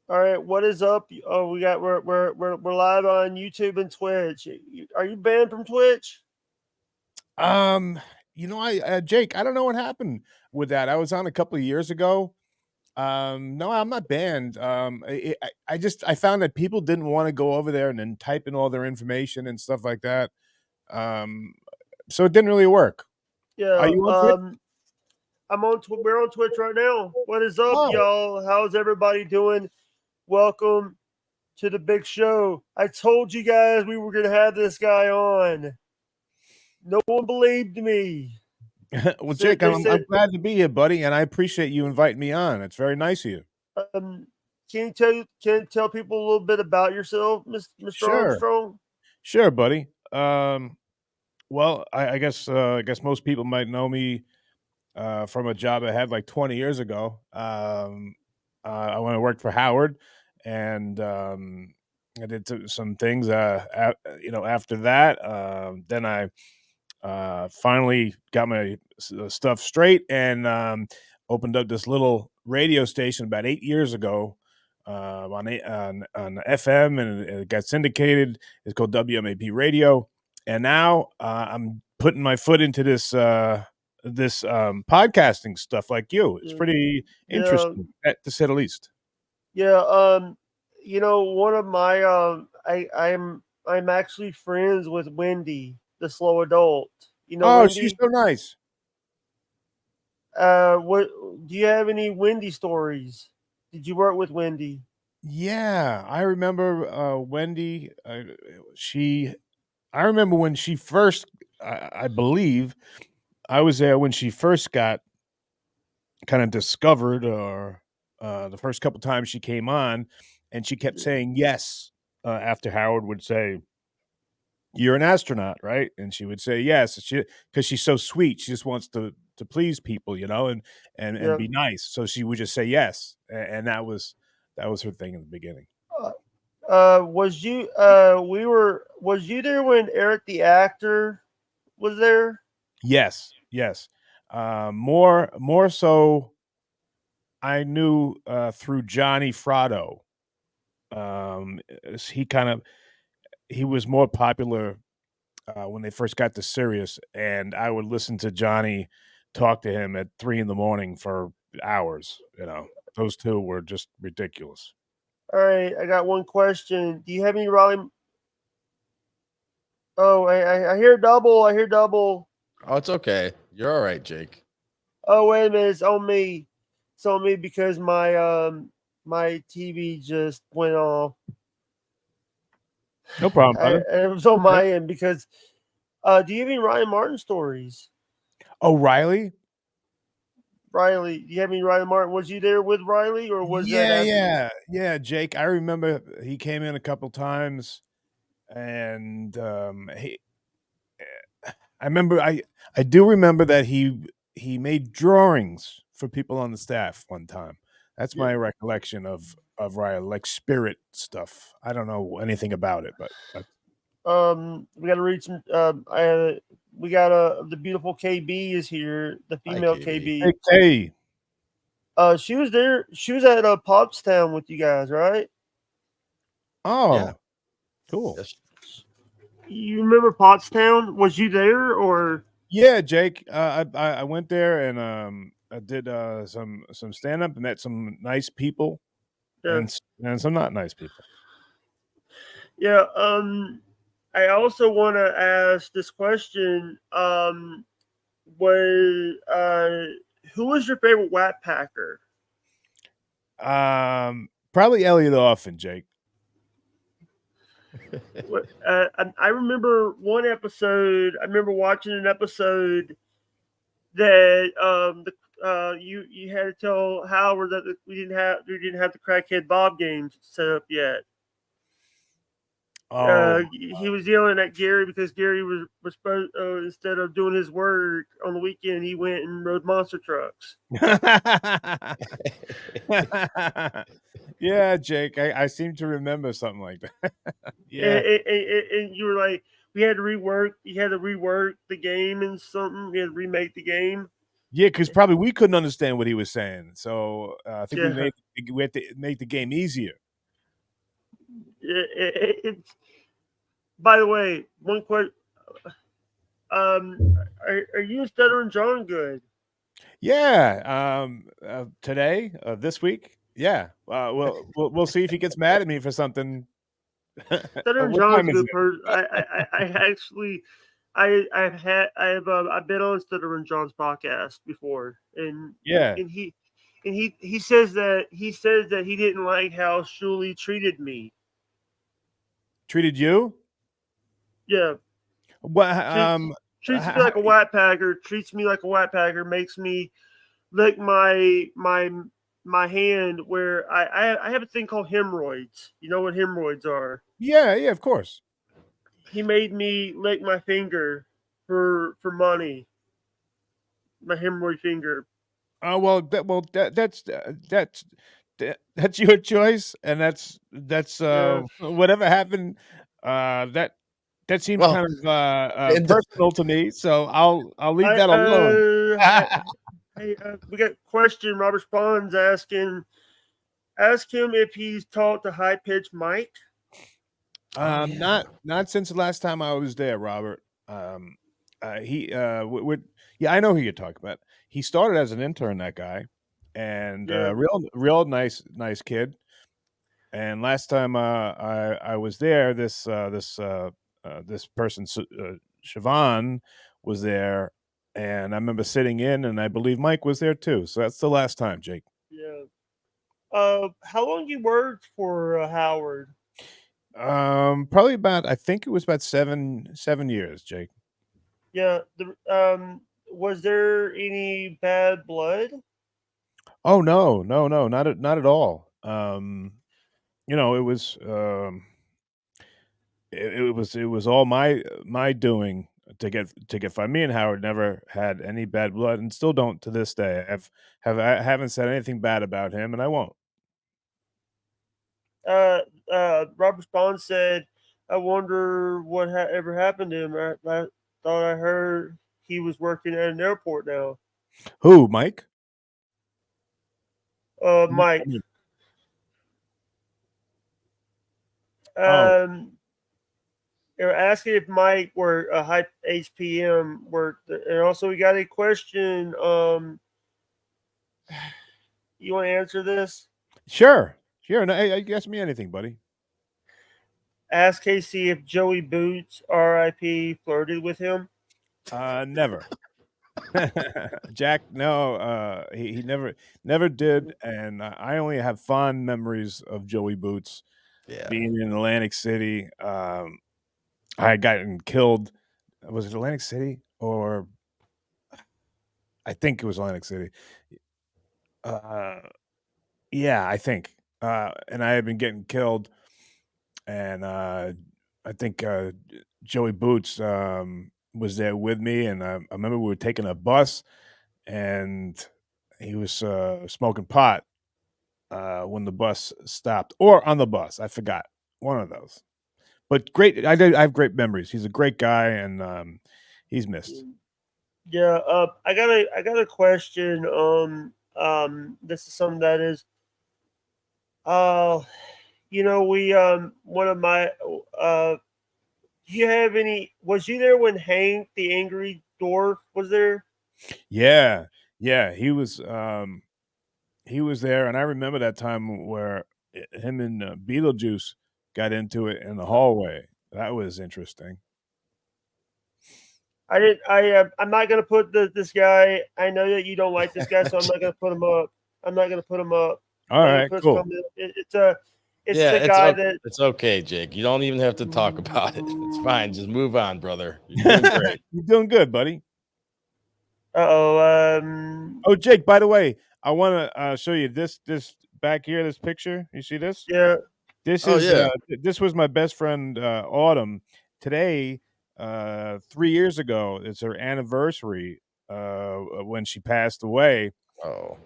All right, what is up? Oh, we're live on YouTube and Twitch. Are you banned from Twitch? Um, Jake, I don't know what happened with that. I was on a couple of years ago. No, I'm not banned. I found that people didn't want to go over there and then type in all their information and stuff like that. Um, so it didn't really work. Are Yeah. you on Twitch? We're on Twitch right now. What is up, Oh, y'all? How's everybody doing? Welcome to the big show. I told you guys we were gonna have this guy on. No one believed me. well, Said Jake, they I'm said, glad to be here, buddy, and I appreciate you inviting me on. It's very nice of you. um, can you tell people a little bit about yourself, Mr. Sure, Armstrong? sure, buddy. Well, I guess most people might know me from a job I had like 20 years ago. I went and worked for Howard, and I did some things. After that, then I finally got my stuff straight and opened up this little radio station about 8 years ago. On FM, and it got syndicated. It's called WMAP Radio, and now I'm putting my foot into this podcasting stuff like you. It's Yeah, pretty yeah, interesting, to say the least. yeah. One of my I'm actually friends with Wendy, the slow adult. You know Oh, she's Wendy? so nice. What do you have any Wendy stories? Did you work with Wendy? Yeah, I remember Wendy. She, I remember when she first. I believe I was there when she first got kind of discovered, or the first couple times she came on, and she kept saying yes after Howard would say, "You're an astronaut, right?" And she would say yes, because she's so sweet. She just wants to please people, and Yeah. be nice. So she would just say yes, and that was her thing in the beginning. Was you was you there when Eric the actor was there? Yes, yes. More so, I knew through Johnny Fratto. He kind of he was more popular when they first got to Sirius, and I would listen to Johnny talk to him at 3 in the morning for hours. Those two were just ridiculous. All right, I got one question. Do you have any Raleigh? Oh, I hear double. I hear double. Oh, it's okay. You're all right, Jake. Oh, wait a minute. It's on me. It's on me because my TV just went off. No problem, brother. It was on Yeah. my end because do you have any Ryan Martin stories? O'Reilly. Riley, do you have any Ryan Martin? Was you there with Riley or was that Yeah, after? yeah, yeah. Jake, I remember he came in a couple times, and I remember I do remember that he made drawings for people on the staff one time. That's Yeah. my recollection of Riley, like spirit stuff. I don't know anything about it, but We got to read some. We got the beautiful KB is here, the Hi, female KB. KB. hey, She was there. She was at Popstown with you guys, right? Yeah. oh, cool. Yes. You remember Pottstown? Was you there or? Yeah, Jake. I went there and I did some stand up, met some nice people, Uh, and some not nice people. yeah. I also want to ask this question. Was Who was your favorite Whack Packer? Probably Elliot Offen, Jake. I remember one episode. I remember watching an episode that you had to tell Howard that we didn't have the crackhead Bob games set up yet. Oh, He was yelling at Gary because Gary was supposed instead of doing his work on the weekend, he went and rode monster trucks. yeah, Jake. I seem to remember something like that. And, yeah, and you were like, we had to rework. You had to rework the game and something. We had to remake the game. Yeah, because probably we couldn't understand what he was saying. So I think Yeah. we had to make the game easier. It's, by the way, one question. Are you and Stuttering John good? Yeah. Today, this week. Yeah. We'll see if he gets mad at me for something. Stuttering What John's time a is good it? person. I actually, I've been on Stuttering John's podcast before, Yeah. and he says that he didn't like how Shuli treated me. Treated you? Yeah, What? treats me like a white packer. Treats me like a white packer. Makes me lick my hand where I have a thing called hemorrhoids. You know what hemorrhoids are? Yeah. Yeah. Of course. He made me lick my finger for money. My hemorrhoid finger. Well, that's your choice, and that's Yeah. whatever happened. That seems Well, kind of in the, personal to me, so I'll leave I that alone. hey, we got a question. Robert Spawn's asking. Ask him if he's taught the high pitched mic. Not since the last time I was there, Robert. He yeah, I know who you're talking about. He started as an intern, that guy, and Yeah. real nice kid. And last time I was there, this person, Siobhan, was there, and I remember sitting in, and I believe Mike was there too. So that's the last time, Jake. Yeah. How long you worked for Howard? Probably about, I think it was about 7 years, Jake. Yeah. Was there any bad blood? Oh no, not at all. It was it was all my doing to get fired. Me and Howard never had any bad blood, and still don't to this day. I haven't said anything bad about him, and I won't. Robert Spawn said, "I wonder what ever happened to him. I thought I heard he was working at an airport now." Who, Mike? Mike. Oh, They're asking if Mike were a high HPM worked, and also we got a question. You want to answer this? sure. No, hey, ask me anything, buddy. Ask Casey if Joey Boots, R.I.P., flirted with him. Never. Jack, no, he never did, and I only have fond memories of Joey Boots yeah. being in Atlantic City. I had gotten killed. Was it Atlantic City, or I think it was Atlantic City? Uh, yeah, I think. And I had been getting killed, and I think Joey Boots was there with me, and I remember we were taking a bus, and he was smoking pot when the bus stopped, or on the bus. I forgot, one of those. But great, I have great memories. He's a great guy, and he's missed. Yeah, I got a question. This is something that is, uh, we one of my do you have any? Was you there when Hank the Angry Dwarf was there? Yeah, yeah, he was there, and I remember that time where him and Beetlejuice got into it in the hallway. That was interesting. I didn't. I'm not gonna put this guy. I know that you don't like this guy, so I'm not gonna put him up. I'm not gonna put him up. All right, cool. It's Yeah, the guy that. it's okay, Jake. You don't even have to talk about it. It's fine. Just move on, brother. You're doing great. You're doing good, buddy. Oh. Oh, Jake, by the way, I want to show you this back here, this picture. You see this? Yeah. This Oh, is yeah. this was my best friend Autumn. Today, 3 years ago, it's her anniversary when she passed away. Oh,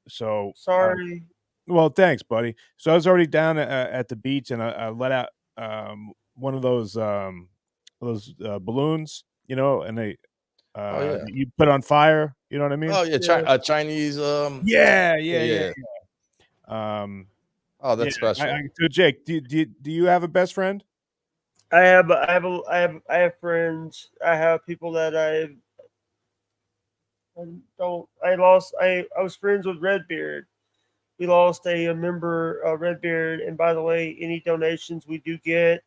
So Sorry. well, thanks, buddy. So I was already down at the beach, and I let out one of those balloons, and yeah. that you put on fire. You know what I mean? Oh yeah, Yeah. Chinese. Yeah. Yeah. Oh, Yeah. that's special. So Jake, do you have a best friend? I have friends. I have people that I don't. I was friends with Redbeard. We lost a member, Redbeard. And by the way, any donations we do get,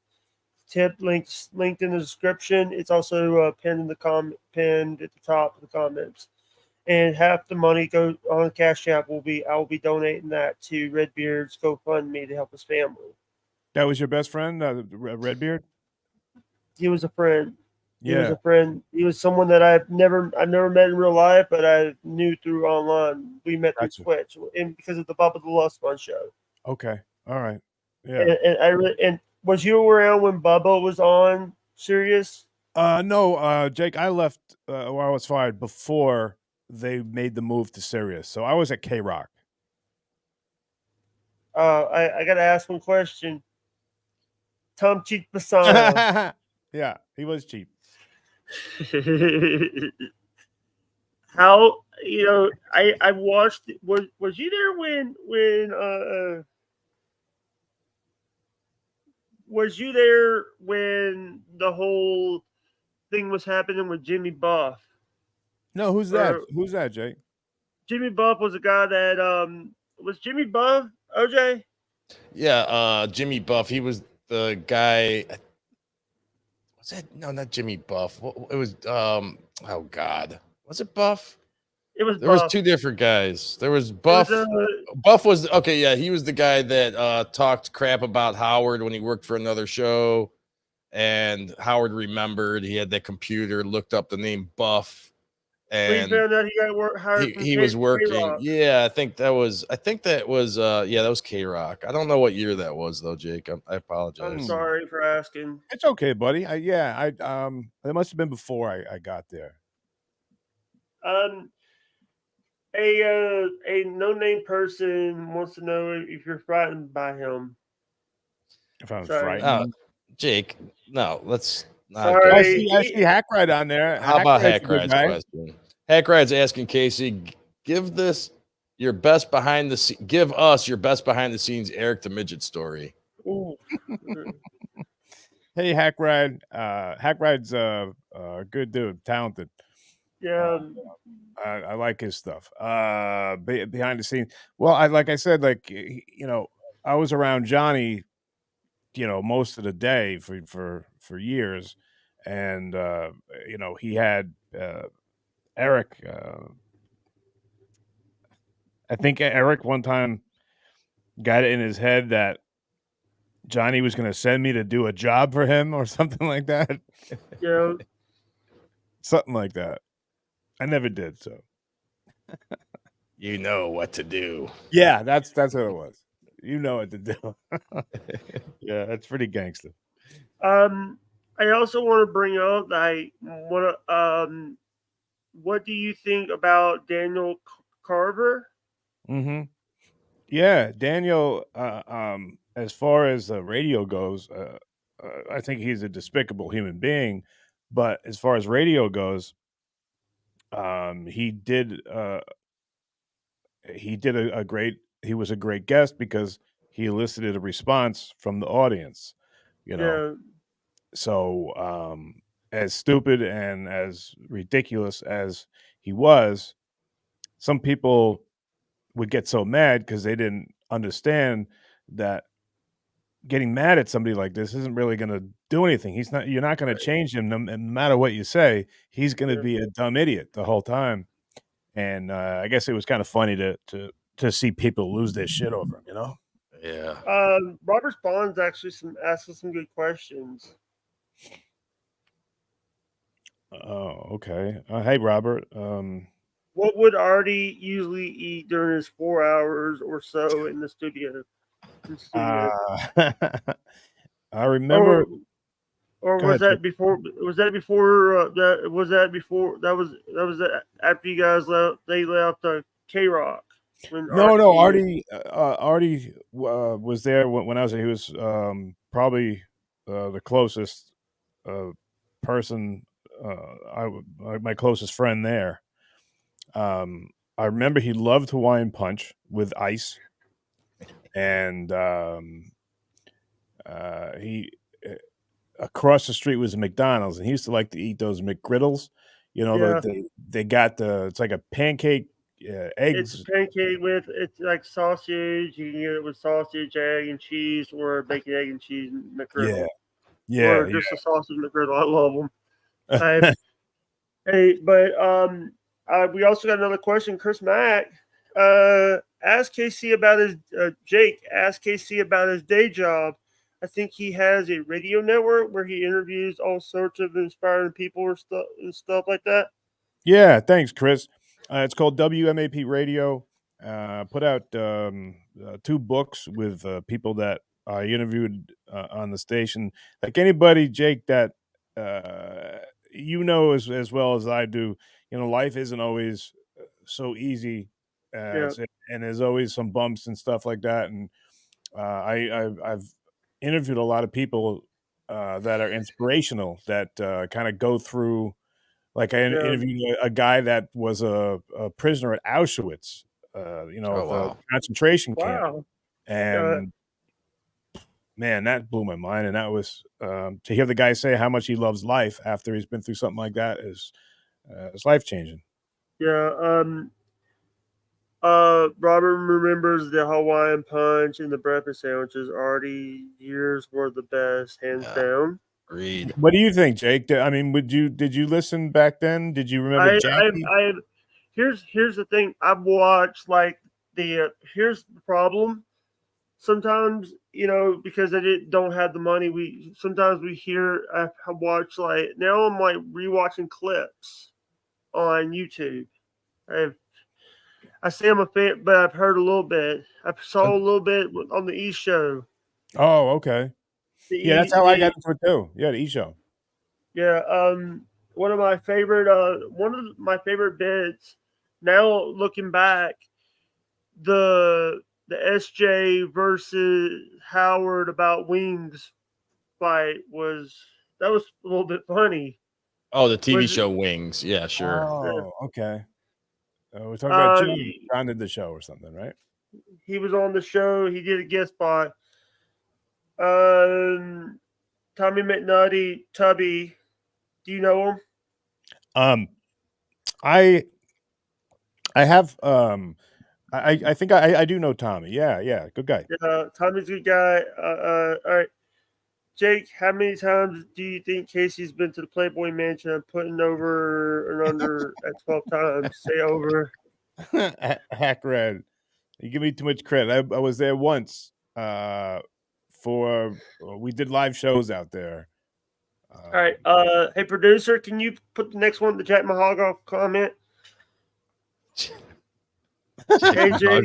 tip links linked in the description. It's also pinned at the top of the comments. And half the money goes on Cash App. I will be donating that to Redbeard's GoFundMe to help his family. That was your best friend, Redbeard. He was a friend. He was Yeah. a friend. He was someone that I've never met in real life, but I knew through online. We met through Gotcha. Twitch and because of the Bubba the Love Sponge show. Okay. All right. Yeah. And was you around when Bubba was on Sirius? No, Jake, I left or I was fired before they made the move to Sirius. So I was at K Rock. I got to ask one question. Tom Cheek Basano. Yeah, he was cheap. How I watched. Was you there when was you there when the whole thing was happening with Jimmy Buff? No, who's that? Or- Who's that, Jake? Jimmy Buff was a guy that was Jimmy Buff, OJ? Yeah, Jimmy Buff. He was the guy. Was that no, not Jimmy Buff? It was oh God, was it Buff? It was There Buff. was two different guys. There was It Buff. was, Buff was okay. Yeah, he was the guy that talked crap about Howard when he worked for another show, and Howard remembered. He had that computer, looked up the name Buff, when he and found out he got hired from he was working. K-Rock. Yeah, I think that was yeah, that was K Rock. I don't know what year that was though, Jake. I apologize. I'm sorry for asking. It's okay, buddy. It must have been before I got there. A no-name person wants to know if you're frightened by him. If I'm Sorry. frightened. Jake, no, let's not Sorry. go. I see Hackride on there. How about Hackride's a good Hackride's guy. question? Hackride's asking Casey, give us your best behind the scenes Eric the Midget story. Ooh. Hey, Hackride. Hackride's a good dude, talented. Yeah. I like his stuff. Behind the scenes. Well, like I said, I was around Johnny, most of the day for years, and he had Eric. I think Eric one time got it in his head that Johnny was going to send me to do a job for him or something like that. Yeah. Something like that. I never did, so. You know what to do. Yeah, that's what it was. You know what to do. Yeah, that's pretty gangster. I also want to bring up what do you think about Daniel Carver? Mm-hmm. Yeah, Daniel. As far as the radio goes, I think he's a despicable human being. But as far as radio goes, he did a great. He was a great guest because he elicited a response from the audience. Yeah. So as stupid and as ridiculous as he was, some people would get so mad because they didn't understand that getting mad at somebody like this isn't really going to do anything. You're not going to change him no matter what you say. He's going to be a dumb idiot the whole time. And I guess it was kind of funny to see people lose their shit over him, Yeah. Robert Spawn's actually asking some good questions. Oh, okay. Hey, Robert. What would Artie usually eat during his 4 hours or so in the studio? I remember. Or was that before? Was that before? That was after you guys left. They left K Rock. No. Artie was there when I was there. He was probably the closest person my closest friend there. I remember he loved Hawaiian Punch with ice, and he across the street was a McDonald's, and he used to like to eat those McGriddles. You know, Yeah. they got it's like a pancake, It's eggs. a pancake it's like sausage. You can get it with sausage, egg, and cheese, or bacon, egg, and cheese McGriddle. Yeah, Or just a sausage McGriddle. I love them. Hey, but we also got another question. Chris Mack asked KC about his Jake asked KC about his day job. I think he has a radio network where he interviews all sorts of inspiring people or stuff like that. Yeah, thanks, Chris. It's called WMAP Radio. Put out 2 books with people that I interviewed on the station. Like anybody, Jake, that as well as I do. Life isn't always so easy, Yeah. and there's always some bumps and stuff like that. And I've interviewed a lot of people that are inspirational that kind of go through. Like I Yeah. interviewed a guy that was a prisoner at Auschwitz, Oh, the wow. concentration camp, Wow. and man, that blew my mind. And that was to hear the guy say how much he loves life after he's been through something like that is life changing. Yeah. Robert remembers the Hawaiian Punch and the breakfast sandwiches. Artie years were the best, hands down. Agreed. What do you think, Jake? I mean, did you listen back then? Did you remember Jackie? Here's the thing. I've watched like here's the problem. Sometimes because I don't have the money. I watch like now I'm like rewatching clips on YouTube. I say I'm a fan, but I've heard a little bit. I saw a little bit on the E Show. Oh, okay. Yeah, that's how I got into it too. Yeah, the E Show. Yeah, one of my favorite bits. Now looking back, the SJ versus Howard about wings fight was a little bit funny. Oh, the TV show Wings. Yeah, sure. Oh, okay. We're talking about John did the show or something, right? He was on the show. He did a guest spot. Tommy McNutty, Tubby. Do you know him? I have I think I do know Tommy. Yeah, good guy. Yeah, Tommy's a good guy. All right, Jake, how many times do you think Casey's been to the Playboy Mansion? I'm putting over and under at 12 times. Say over. Hack Red. You give me too much credit. I was there once. We did live shows out there. All right. Hey, producer, can you put the next one, the Jack Mahogany comment? Hey, Jake.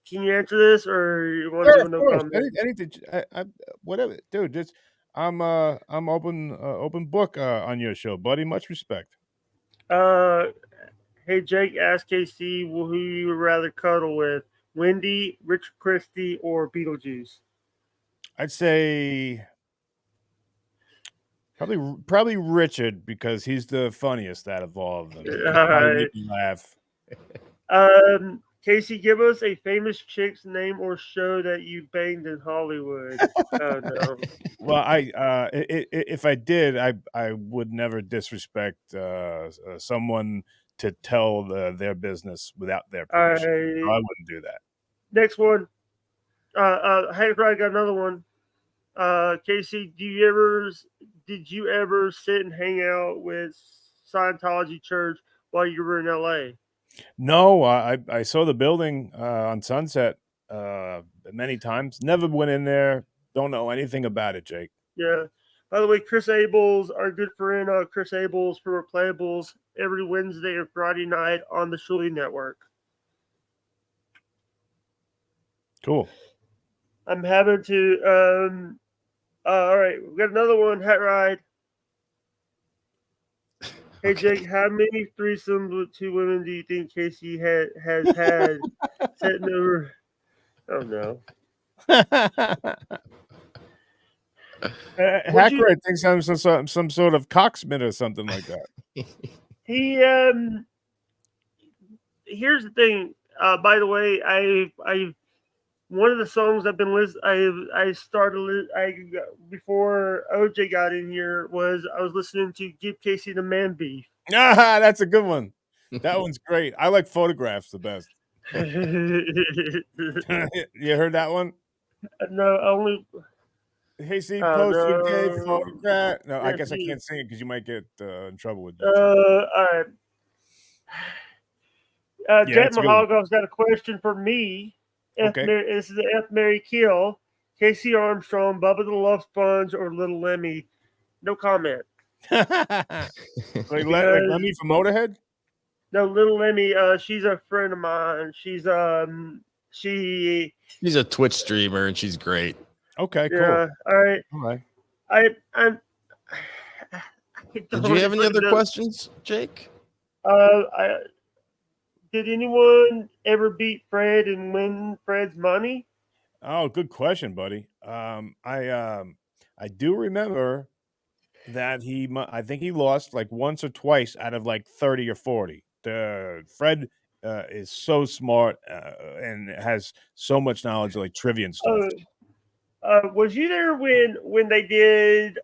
Can you answer this, or you want to do no comment? Anything, whatever, dude. Just I'm open book on your show, buddy. Much respect. Hey, Jake, ask KC who you would rather cuddle with, Wendy, Richard Christie, or Beetlejuice? I'd say probably Richard, because he's the funniest out of all of them. Right. Laugh. Casey, give us a famous chick's name or show that you banged in Hollywood. Oh no. Well, if I did, I would never disrespect someone to tell their business without their permission. I wouldn't do that. Next one. Hey, I got another one. Casey, did you ever sit and hang out with Scientology Church while you were in LA? No, I saw the building on Sunset many times. Never went in there. Don't know anything about it, Jake. Yeah. By the way, Chris Abels, our good friend Chris Abels for Replayables, every Wednesday or Friday night on the Shuli Network. Cool. I'm having to. All right, we got another one. Hat Ride. Hey, Jake, how many threesomes with 2 women do you think Casey has had sitting over? Oh, no. Hacker, I think some sort of cocksmith or something like that. He here's the thing. By the way, I one of the songs I've been listening. Before OJ got in here was I was listening to Give Casey the Man Beef. Ah, that's a good one. That one's great. I like Photographs the best. No, You heard that one? only Hey, see, oh post your gay no. photograph. No, I Yeah, guess I see, can't sing it because you might get in trouble with YouTube. all right. Yeah, Jack that's a good one. Mahagov's got a question for me. Okay. This is the F Mary Kill. Casey Armstrong, Bubba the Love Sponge, or Little Lemmy. No comment. like Because Lemmy from Motorhead? no, Little Lemmy. She's a friend of mine. She's She's a Twitch streamer and she's great. Okay, cool. yeah. All right. All right. I'm. Did you have any other questions, Jake? Did anyone ever beat Fred and win Fred's money? Oh, good question, buddy. I do remember that I think he lost like once or twice out of like 30 or 40. Fred is so smart and has so much knowledge of like trivia and stuff. Was you there when they did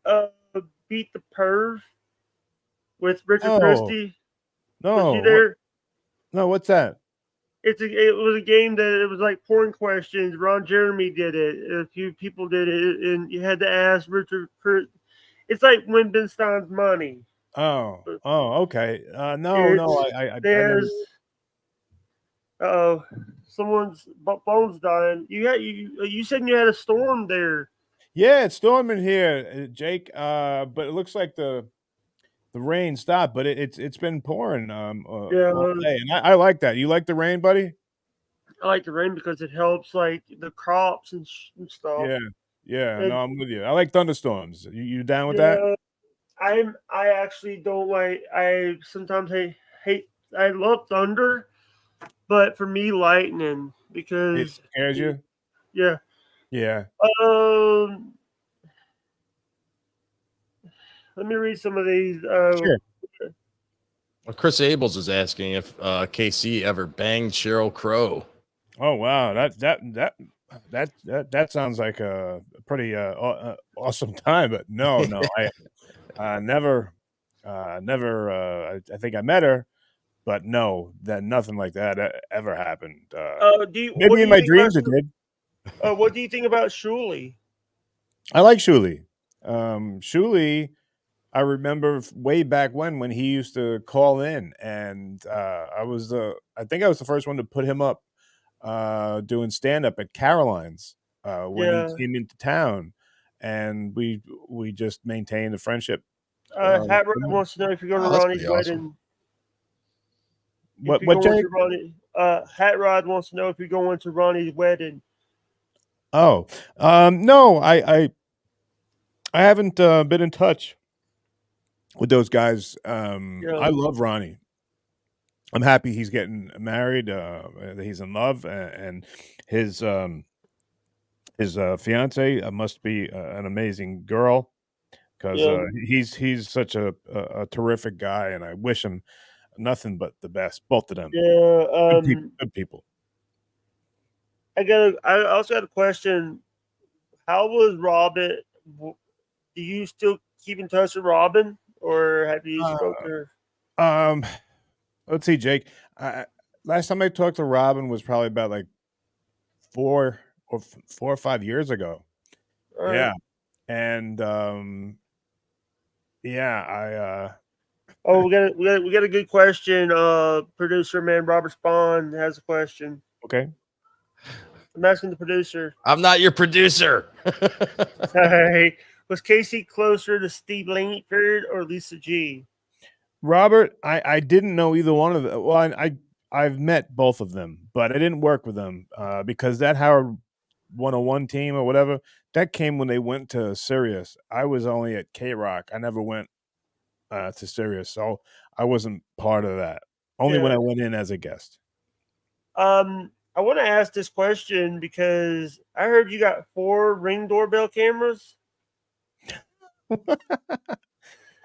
Beat the Perv with Richard Christie? No. Was you there? No, what's that? It was a game that it was like porn questions. Ron Jeremy did it. A few people did it, and you had to ask Richard. It's like Wittgenstein's money. Oh, okay. No. I never... Oh, someone's phone's dying. You said you had a storm there. Yeah, it's storming here, Jake. But it looks like the rain stopped, but it's been pouring all day, and I like that. You like the rain, buddy? I like the rain because it helps like the crops and stuff. Yeah. No, I'm with you. I like thunderstorms. You down with that? I actually don't like. I sometimes hate. I love thunder, but for me, lightning because It scares you. Yeah. Let me read some of these. Sure. Well, Chris Abels is asking if KC ever banged Sheryl Crow. Oh wow, that sounds like a pretty awesome time. But no, I never. I think I met her, but no, that nothing like that ever happened. Maybe in my dreams it did. What do you think about Shuli? I like Shuli. Shuli, I remember way back when he used to call in, and I think I was the first one to put him up doing stand up at Caroline's when he came into town, and we just maintained the friendship. Hat Rod wants to know if you're going to Ronnie's wedding. What Jake? Hat Rod wants to know if you're going to Ronnie's wedding. Oh, no, I haven't been in touch with those guys. I love Ronnie. I'm happy he's getting married. He's in love, and his fiance must be an amazing girl because he's such a terrific guy, and I wish him nothing but the best. Both of them, good people. I also had a question. How was Robin? Do you still keep in touch with Robin, or have you spoken to her? Let's see, Jake. Last time I talked to Robin was probably about like 4 or 5 years ago. Yeah, and I. Oh, we got a good question. Producer man Robert Spawn has a question. Okay. I'm asking the producer. I'm not your producer. Hey, was Casey closer to Steve Langford or Lisa G? Robert, I didn't know either one of them. Well, I've met both of them, but I didn't work with them because that Howard 101 team or whatever, that came when they went to Sirius. I was only at K-Rock. I never went to Sirius, so I wasn't part of that. Only when I went in as a guest. I want to ask this question because I heard you got 4 Ring doorbell cameras.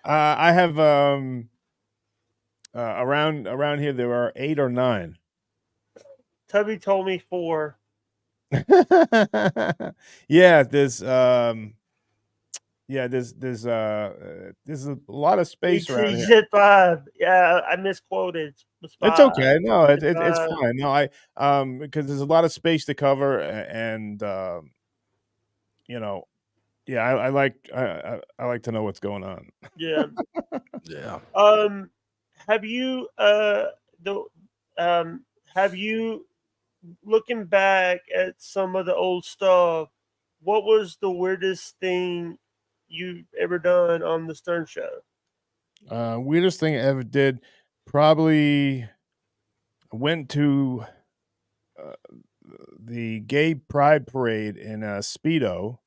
I have around here there are 8 or 9. Tubby told me 4. Yeah, there's a lot of space around He here. said 5. Yeah, I misquoted. It was It's 5. okay. No, He said it's 5. fine. No, because there's a lot of space to cover, and you know, yeah, I like to know what's going on. Yeah. Yeah. Have you the have you looking back at some of the old stuff? What was the weirdest thing you've ever done on the Stern Show? Weirdest thing I ever did, probably went to uh, the gay pride parade in a speedo,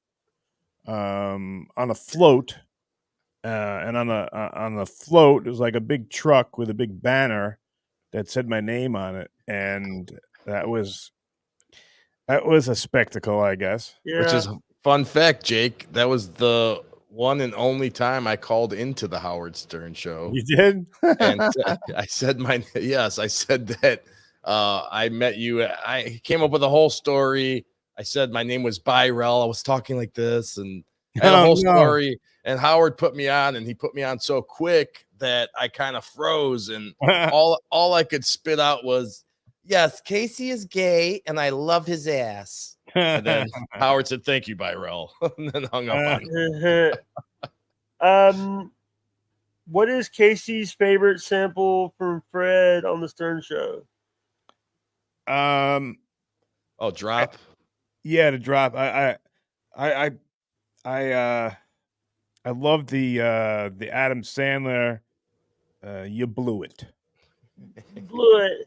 on a float, and on the float there was like a big truck with a big banner that said my name on it, and that was a spectacle, I guess. Which Yeah. is fun fact, Jake. That was the one and only time I called into the Howard Stern show. You did? And I said yes, I said that I met you. I came up with a whole story. I said my name was Byrell. I was talking like this, and I had a Oh, whole no. story. And Howard put me on, and he put me on so quick that I kind of froze, and all I could spit out was, "Yes, Casey is gay, and I love his ass." And then Howard said, "Thank you, Byrell," and then hung up on me. What is Casey's favorite sample from Fred on the Stern Show? Oh, drop. Yeah, to drop. I I love the Adam Sandler. You blew it. Blew it.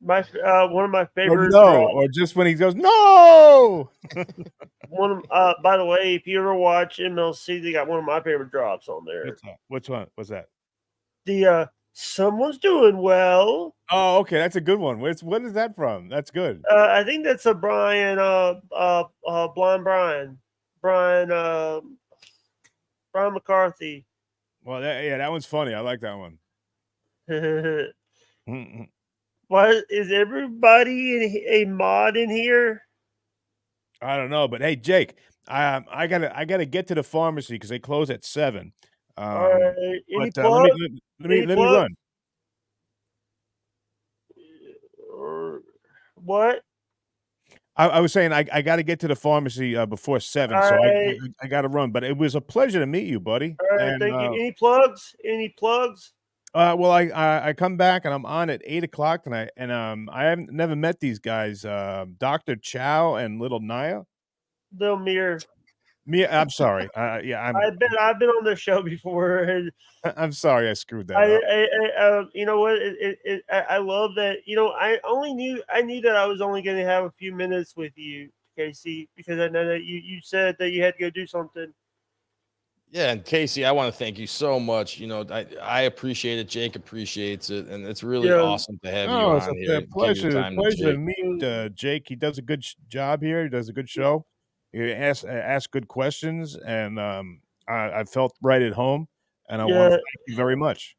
My one of my Or favorites. no, or just when he goes no. By the way, if you ever watch MLC, they got one of my favorite drops on there. What's that? Which one? What's that? The someone's doing well. Oh, okay, that's a good one. What is that from? That's good. I think that's a Brian. Blind Brian. Brian McCarthy. Well, that one's funny. I like that one. What is everybody a mod in here? I don't know, but hey, Jake, I gotta get to the pharmacy because they close at 7. All right. Any But plug? let me run. What? I was saying I got to get to the pharmacy before 7, All so right. I got to run. But it was a pleasure to meet you, buddy. All right. And Thank you. Any plugs? Any plugs? well, I come back and I'm on at 8 o'clock tonight, and I haven't never met these guys, Dr. Chow and Little Naya. Little Mirror. Me, I'm sorry. Yeah, I've been on the show before, and I'm sorry I screwed that up. you know what? I love that. You know, I knew that I was only going to have a few minutes with you, Casey, because I know that you said that you had to go do something. Yeah, and Casey, I want to thank you so much. You know, I appreciate it. Jake appreciates it, and it's really awesome to have you Oh, it's on a here. Give your pleasure time to to Jake. meet Jake. He does a good job here. He does a good show. He ask good questions, and I felt right at home, and I want to thank you very much.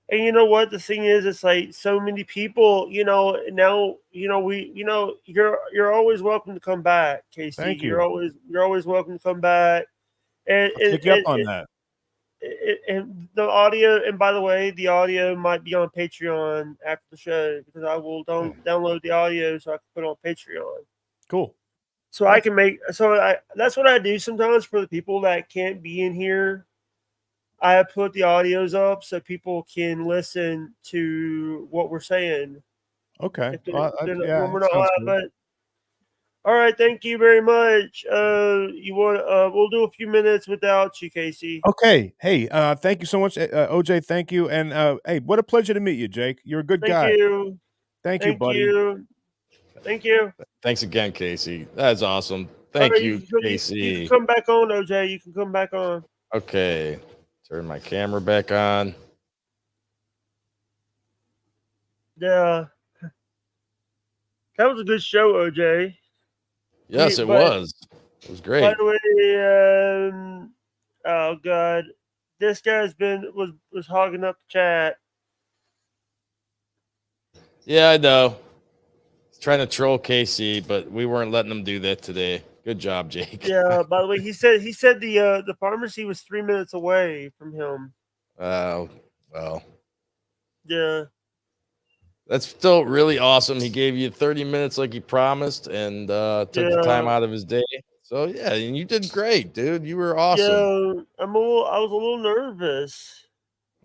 And you know what? The thing is, it's like so many people, you know, now, you know, you're always welcome to come back, Casey. Thank you. You're always welcome to come back. And I'll take you up on that. And the audio, and by the way, the audio might be on Patreon after the show, because I will download the audio so I can put it on Patreon. Cool. So I can that's what I do sometimes for the people that can't be in here. I put the audios up so people can listen to what we're saying. Okay. When we're not live, but all right, thank you very much. We'll do a few minutes without you, Casey. Okay. Hey, thank you so much, OJ. Thank you, and hey, what a pleasure to meet you, Jake. You're a good guy. Thank you. Thank you, buddy. Thank you. Thanks again, Casey. That's awesome. Thank you, Casey. You can come back on, OJ. You can come back on. Okay. Turn my camera back on. Yeah. That was a good show, OJ. Yes, it was. It was By great. the way, oh god, this guy's was hogging up the chat. Yeah, I know. He's trying to troll Casey, but we weren't letting him do that today. Good job, Jake. Yeah. By the way, he said the pharmacy was 3 minutes away from him. Well, Yeah. that's still really awesome. He gave you 30 minutes like he promised and took the time Yeah. out of his day. So yeah, and you did great, dude. You were awesome. Yeah. I was a little nervous.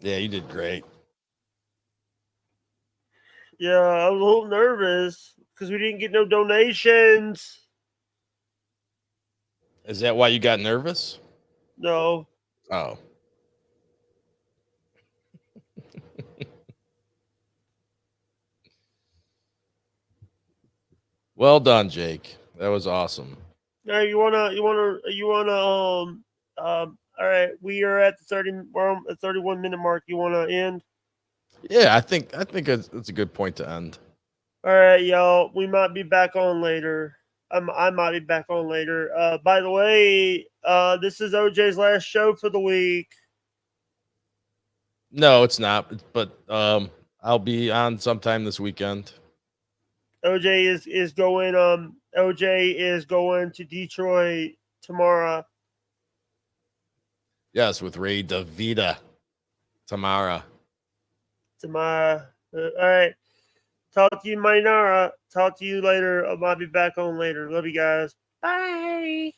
Yeah, you did great. Yeah, I was a little nervous because we didn't get no donations. Is that why you got nervous? No. Oh. Well done, Jake. That was awesome. No, you wanna all right, we are at the 31 minute mark. You wanna end? Yeah, I think it's a good point to end. All right, y'all. We might be back on later. I might be back on later. By the way, this is OJ's last show for the week. No, it's not. But I'll be on sometime this weekend. OJ is going. OJ is going to Detroit tomorrow. Yes, with Ray DeVita tomorrow. All right. Talk to you, Maynara. Talk to you later. I might be back on later. Love you guys. Bye.